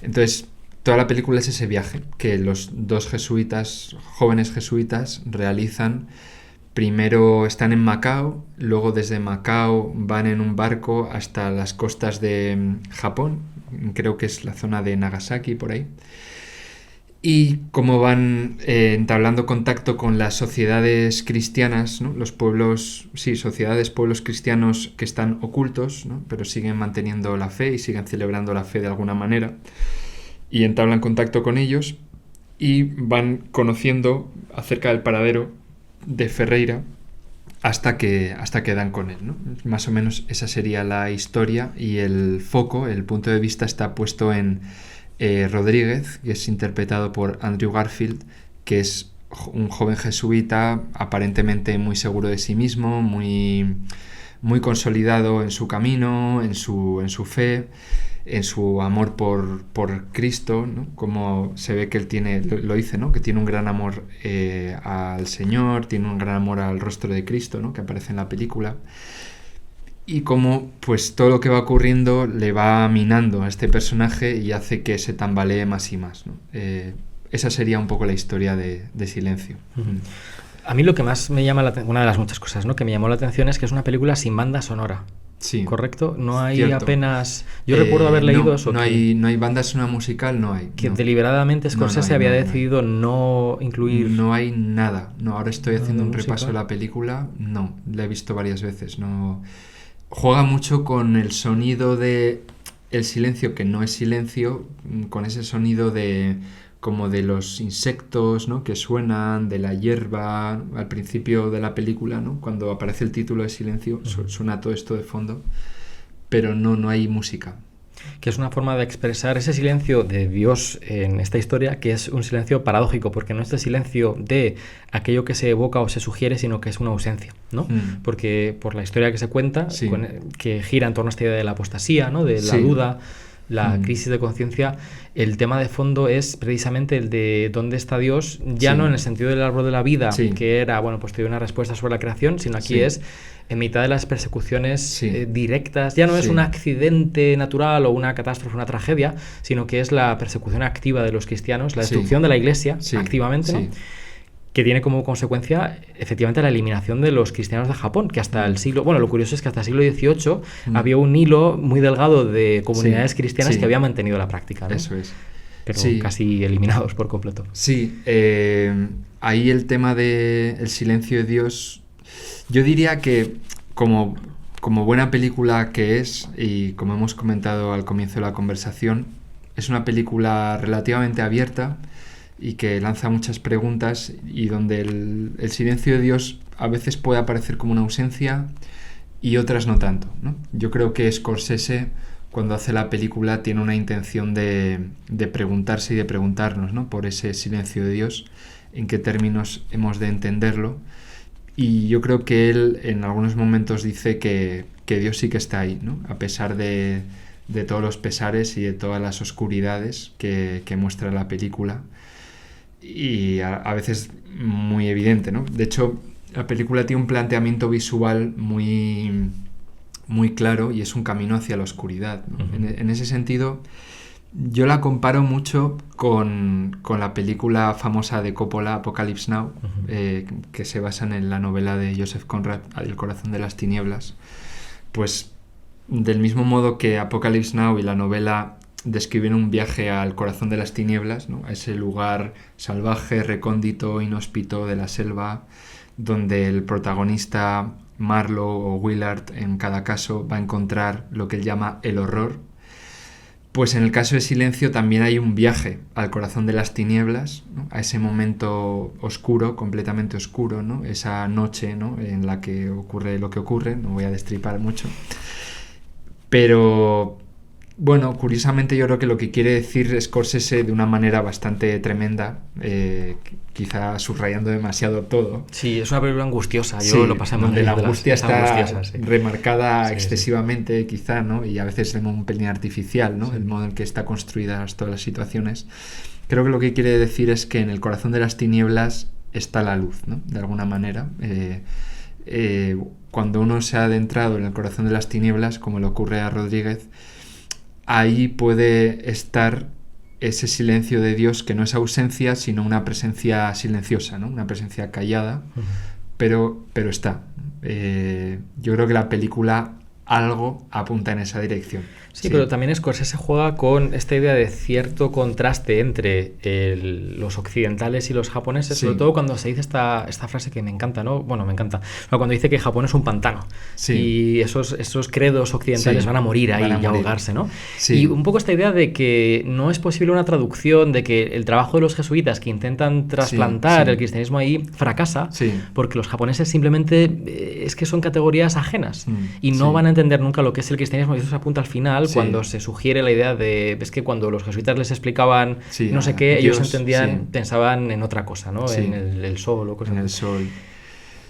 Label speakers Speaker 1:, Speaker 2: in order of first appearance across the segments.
Speaker 1: Entonces, toda la película es ese viaje que los dos jesuitas, jóvenes jesuitas, realizan. Primero están en Macao, luego desde Macao van en un barco hasta las costas de Japón, creo que es la zona de Nagasaki, por ahí. Y cómo van entablando contacto con las sociedades cristianas, ¿no? Los pueblos, sí, sociedades, pueblos cristianos que están ocultos, ¿no? Pero siguen manteniendo la fe y siguen celebrando la fe de alguna manera. Y entablan contacto con ellos y van conociendo acerca del paradero de Ferreira hasta que dan con él, ¿no? Más o menos esa sería la historia, y el foco, el punto de vista está puesto en Rodríguez, que es interpretado por Andrew Garfield, que es un joven jesuita aparentemente muy seguro de sí mismo, muy consolidado en su camino, en su fe, en su amor por Cristo, ¿no? Como se ve que él tiene, lo dice, ¿no? Que tiene un gran amor al Señor, tiene un gran amor al rostro de Cristo, ¿no? Que aparece en la película. Y cómo pues todo lo que va ocurriendo le va minando a este personaje y hace que se tambalee más y más, ¿no? Esa sería un poco la historia de Silencio.
Speaker 2: Uh-huh. A mí lo que más me llama la atención, una de las muchas cosas, ¿no?, que me llamó la atención, es que es una película sin banda sonora.
Speaker 1: Sí.
Speaker 2: ¿Correcto? No hay
Speaker 1: Cierto.
Speaker 2: apenas... Yo recuerdo haber leído eso.
Speaker 1: No hay banda sonora musical, no hay.
Speaker 2: Que deliberadamente Scorsese había decidido no incluir...
Speaker 1: No hay nada. No, ahora estoy haciendo un
Speaker 2: música.
Speaker 1: repaso de la película. No, la he visto varias veces. No. Juega mucho con el sonido de el silencio, que no es silencio, con ese sonido de como de los insectos, ¿no?, que suenan, de la hierba al principio de la película, ¿no? Cuando aparece el título de Silencio, suena todo esto de fondo, pero no hay música.
Speaker 2: Que es una forma de expresar ese silencio de Dios en esta historia, que es un silencio paradójico, porque no es el silencio de aquello que se evoca o se sugiere, sino que es una ausencia, ¿no? Porque por la historia que se cuenta,
Speaker 1: sí,
Speaker 2: que gira en torno a esta idea de la apostasía, ¿no?, de la
Speaker 1: sí,
Speaker 2: duda, la crisis de conciencia, el tema de fondo es precisamente el de dónde está Dios, ya
Speaker 1: sí,
Speaker 2: no en el sentido del árbol de la vida,
Speaker 1: sí,
Speaker 2: que era, bueno, pues te dio una respuesta sobre la creación, sino aquí
Speaker 1: sí,
Speaker 2: es en mitad de las persecuciones
Speaker 1: sí,
Speaker 2: directas. Ya no es
Speaker 1: sí,
Speaker 2: un accidente natural o una catástrofe, una tragedia, sino que es la persecución activa de los cristianos, la destrucción de la iglesia, activamente, ¿no?, que tiene como consecuencia efectivamente la eliminación de los cristianos de Japón, que hasta el siglo... Bueno, lo curioso es que hasta el siglo XVIII había un hilo muy delgado de comunidades cristianas que habían mantenido la práctica, ¿no?
Speaker 1: Eso es.
Speaker 2: Pero casi eliminados por completo.
Speaker 1: Sí, ahí el tema del silencio de Dios, yo diría que como buena película que es, y como hemos comentado al comienzo de la conversación, es una película relativamente abierta y que lanza muchas preguntas, y donde el silencio de Dios a veces puede aparecer como una ausencia y otras no tanto, ¿no? Yo creo que Scorsese, cuando hace la película, tiene una intención de preguntarse y de preguntarnos, ¿no?, por ese silencio de Dios, en qué términos hemos de entenderlo. Y yo creo que él en algunos momentos dice que Dios sí que está ahí, ¿no?, a pesar de todos los pesares y de todas las oscuridades que muestra la película. Y a veces muy evidente, ¿no? De hecho, la película tiene un planteamiento visual muy claro, y es un camino hacia la oscuridad, ¿no? En ese sentido, yo la comparo mucho con la película famosa de Coppola, Apocalypse Now, que se basa en la novela de Joseph Conrad, El corazón de las tinieblas. Pues del mismo modo que Apocalypse Now y la novela describen un viaje al corazón de las tinieblas, ¿no?, a ese lugar salvaje, recóndito, inhóspito de la selva, donde el protagonista Marlowe o Willard, en cada caso, va a encontrar lo que él llama el horror. Pues en el caso de Silencio también hay un viaje al corazón de las tinieblas, ¿no?, a ese momento oscuro, completamente oscuro, ¿no?, esa noche, ¿no?, en la que ocurre lo que ocurre. No voy a destripar mucho, pero bueno, curiosamente yo creo que lo que quiere decir Scorsese de una manera bastante tremenda, quizá subrayando demasiado todo.
Speaker 2: Sí, es una película angustiosa, yo lo pasé mal.
Speaker 1: Donde la angustia está remarcada
Speaker 2: excesivamente,
Speaker 1: excesivamente, quizá, ¿no?, y a veces un pelín artificial, ¿no?, el modo en que está construidas todas las situaciones. Creo que lo que quiere decir es que en el corazón de las tinieblas está la luz, ¿no?, de alguna manera. Cuando uno se ha adentrado en el corazón de las tinieblas, como le ocurre a Rodríguez, ahí puede estar ese silencio de Dios que no es ausencia, sino una presencia silenciosa, ¿no? Una presencia callada, pero está. Yo creo que la película algo apunta en esa dirección.
Speaker 2: Sí, pero también Scorsese juega con esta idea de cierto contraste entre los occidentales y los japoneses, sobre todo cuando se dice esta frase que me encanta, ¿no? Bueno, me encanta. Cuando dice que Japón es un pantano y esos credos occidentales van a morir ahí y ahogarse, ¿no? Y un poco esta idea de que no es posible una traducción, de que el trabajo de los jesuitas que intentan trasplantar el cristianismo ahí fracasa, porque los japoneses simplemente es que son categorías ajenas y no van a entender nunca lo que es el cristianismo, y eso se apunta al final cuando se sugiere la idea de, es que cuando los jesuitas les explicaban no sé qué, Dios, ellos entendían, pensaban en otra cosa, ¿no? En el sol o cosas así.
Speaker 1: En el sol.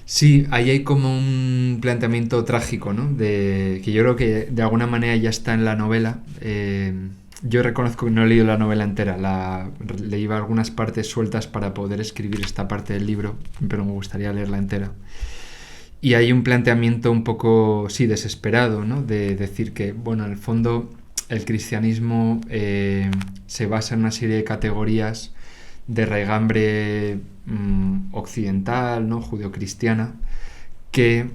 Speaker 1: Sí, ahí hay como un planteamiento trágico, ¿no? Que yo creo que de alguna manera ya está en la novela. Yo reconozco que no he leído la novela entera, leí algunas partes sueltas para poder escribir esta parte del libro, pero me gustaría leerla entera. Y hay un planteamiento un poco, desesperado, ¿no? De decir que, bueno, en el fondo el cristianismo se basa en una serie de categorías de raigambre occidental, ¿no? Judeocristiana, que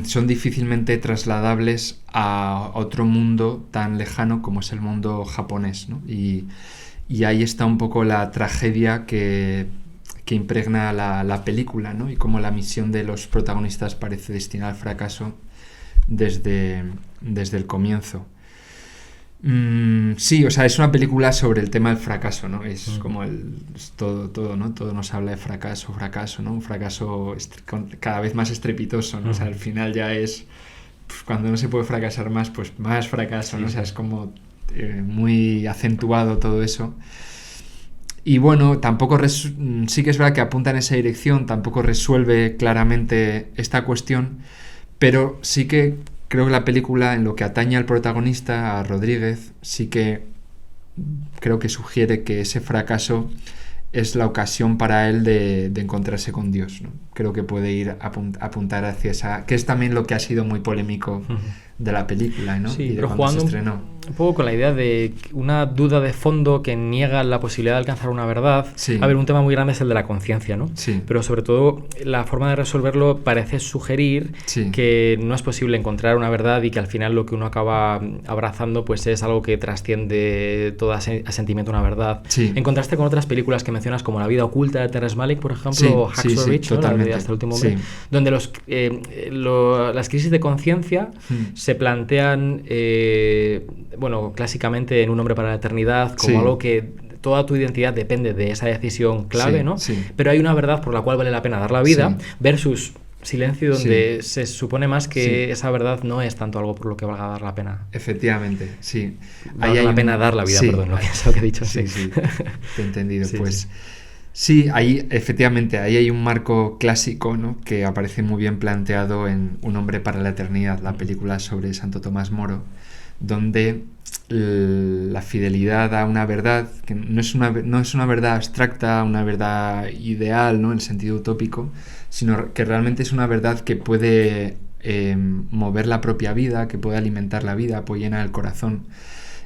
Speaker 1: son difícilmente trasladables a otro mundo tan lejano como es el mundo japonés, ¿no? Y ahí está un poco la tragedia que impregna la película, ¿no? Y cómo la misión de los protagonistas parece destinada al fracaso desde el comienzo. Sí, o sea, es una película sobre el tema del fracaso, ¿no? Es como todo, ¿no? Todo nos habla de fracaso, ¿no? Un fracaso cada vez más estrepitoso, ¿no? O sea, al final ya es... cuando no se puede fracasar más, pues más fracaso, ¿no? O sea, es como muy acentuado todo eso. Y bueno, tampoco sí que es verdad que apunta en esa dirección, tampoco resuelve claramente esta cuestión, pero sí que creo que la película, en lo que atañe al protagonista, a Rodríguez, sí que creo que sugiere que ese fracaso es la ocasión para él de encontrarse con Dios, ¿no? Creo que puede ir a apuntar hacia esa... que es también lo que ha sido muy polémico de la película, ¿no?
Speaker 2: Sí,
Speaker 1: y de
Speaker 2: pero
Speaker 1: cuando
Speaker 2: jugando
Speaker 1: se estrenó.
Speaker 2: Un poco con la idea de una duda de fondo que niega la posibilidad de alcanzar una verdad. A ver, un tema muy grande es el de la conciencia, ¿no? Pero sobre todo la forma de resolverlo parece sugerir que no es posible encontrar una verdad y que al final lo que uno acaba abrazando pues es algo que trasciende todo asentimiento a una verdad. En contraste con otras películas que mencionas como La vida oculta de Terrence Malick, por ejemplo, o Hacksaw Ridge, ¿no? La de Hasta el último hombre, donde las crisis de conciencia se plantean bueno, clásicamente en Un hombre para la eternidad, como algo que toda tu identidad depende de esa decisión clave, ¿no? Pero hay una verdad por la cual vale la pena dar la vida, versus Silencio, donde se supone más que esa verdad no es tanto algo por lo que valga dar la pena.
Speaker 1: Efectivamente, sí.
Speaker 2: Vale la pena dar la vida, perdón, lo que he dicho.
Speaker 1: Sí, te he entendido. Pues sí, ahí efectivamente, ahí hay un marco clásico, ¿no? Que aparece muy bien planteado en Un hombre para la eternidad, la película sobre Santo Tomás Moro, donde la fidelidad a una verdad, que no es una verdad abstracta, una verdad ideal, ¿no? En el sentido utópico, sino que realmente es una verdad que puede mover la propia vida, que puede alimentar la vida, puede llenar el corazón,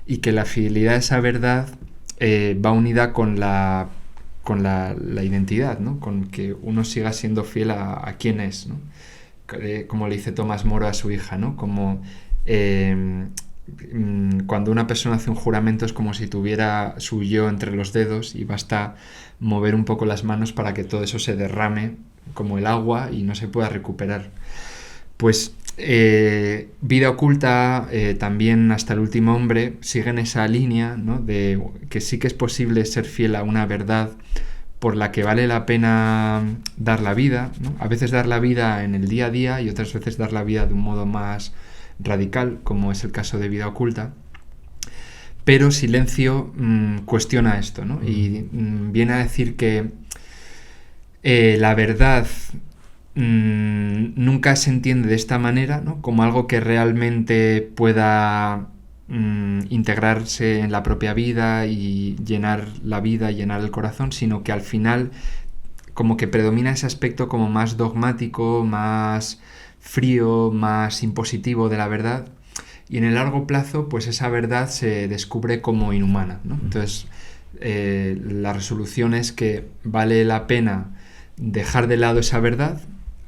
Speaker 1: y que la fidelidad a esa verdad va unida con la identidad, ¿no? Con que uno siga siendo fiel a quién es, ¿no? Como le dice Tomás Moro a su hija, ¿no? Como cuando una persona hace un juramento es como si tuviera su yo entre los dedos y basta mover un poco las manos para que todo eso se derrame como el agua y no se pueda recuperar. Pues Vida oculta, también Hasta el último hombre, siguen esa línea, ¿no? De que sí que es posible ser fiel a una verdad por la que vale la pena dar la vida, ¿no? A veces dar la vida en el día a día y otras veces dar la vida de un modo más radical, como es el caso de Vida oculta. Pero Silencio cuestiona esto, ¿no? Y viene a decir que la verdad nunca se entiende de esta manera, ¿no? Como algo que realmente pueda integrarse en la propia vida y llenar la vida, llenar el corazón, sino que al final como que predomina ese aspecto como más dogmático, más frío, más impositivo de la verdad, y en el largo plazo pues esa verdad se descubre como inhumana, ¿no? Entonces la resolución es que vale la pena dejar de lado esa verdad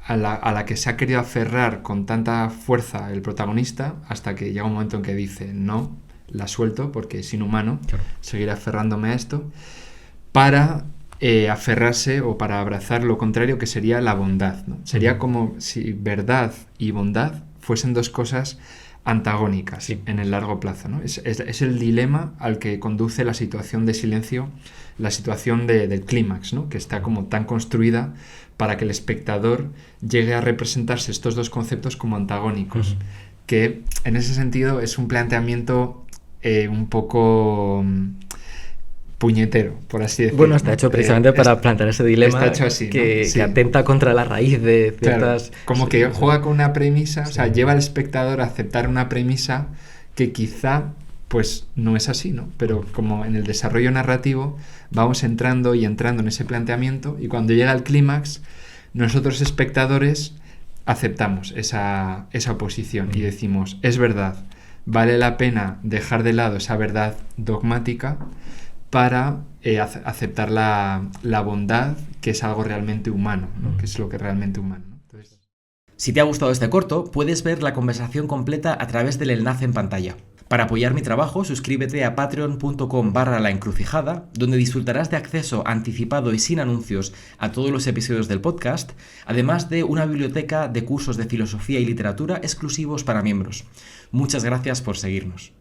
Speaker 1: a la que se ha querido aferrar con tanta fuerza el protagonista, hasta que llega un momento en que dice no, la suelto porque es inhumano seguir aferrándome a esto, para aferrarse o para abrazar lo contrario, que sería la bondad, ¿no? Sería como si verdad y bondad fuesen dos cosas antagónicas en el largo plazo, ¿no? Es el dilema al que conduce la situación de silencio, la situación del clímax, ¿no? Que está como tan construida para que el espectador llegue a representarse estos dos conceptos como antagónicos, que en ese sentido es un planteamiento un poco puñetero, por así decirlo.
Speaker 2: Bueno, está hecho precisamente para plantear ese dilema.
Speaker 1: Está hecho así, ¿no?
Speaker 2: que atenta contra la raíz de ciertas...
Speaker 1: Claro, como que juega con una premisa, o sea, lleva al espectador a aceptar una premisa que quizá pues no es así, ¿no? Pero como en el desarrollo narrativo vamos entrando y entrando en ese planteamiento, y cuando llega el clímax, nosotros espectadores aceptamos esa oposición y decimos, es verdad, vale la pena dejar de lado esa verdad dogmática para aceptar la bondad, que es algo realmente humano, ¿no? Que es lo que es realmente humano, ¿no? Entonces...
Speaker 3: Si te ha gustado este corto, puedes ver la conversación completa a través del enlace en pantalla. Para apoyar mi trabajo, suscríbete a patreon.com/laencrucijada, donde disfrutarás de acceso anticipado y sin anuncios a todos los episodios del podcast, además de una biblioteca de cursos de filosofía y literatura exclusivos para miembros. Muchas gracias por seguirnos.